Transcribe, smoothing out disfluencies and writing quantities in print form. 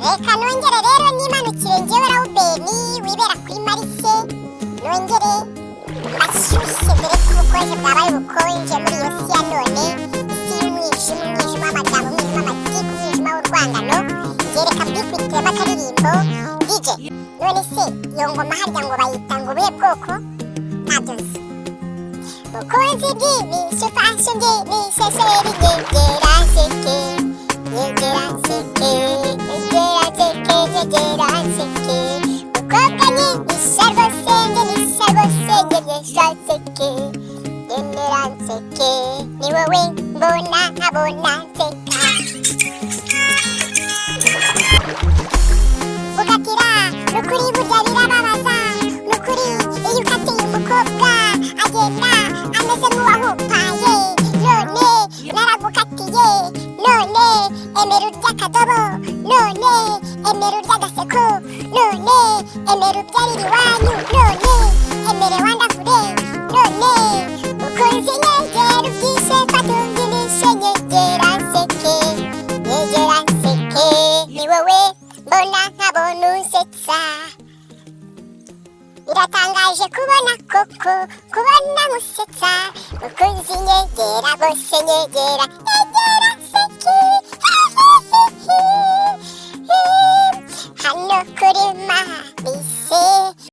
reka nongere rero nimanukire njyewe Rawubeni wibera kuri Marise, nongere mbashyushye dore ko ubukonje bwabaye ubukonje muri iyo si ya none, isi y'umwijima, umwijima w'amagambo, umwijima w'amatiku, umwijima w'urwangano. Reka mbikwitiremo akaririmbo DJ. None se iyo ngoma harya ngo bayita ngo ubuhe bwoko? Ntabyo nzi. Mukunzi bw'imishe fashion bw'imishe sheri nyegera nseke, nyegera nseke, nyegera nseke, nyegera nseke. Mukobwa nyigisha rwose, nyigisha rwose, nyigisha nseke, nyegera nseke. Ni wowe mbona nkabona nseka. Gukatira nukuri burya birababaza, nukuri iyo ukatiye umukobwa agenda ameze nk'uwahupaye. None naragukatiye, none emera urya akadobo, none emera urya agaseko, none emera ubyarira iwanyu, none emere wandavure, none mukunzi nyegera ubwise fatunginishe, nyegera nseke, nyegera nseke. Ni wowe mbona nkabona unsetsa. Biratangaje kubona koko, kubona musetsa. Mukunzi nyegera bose nyegera.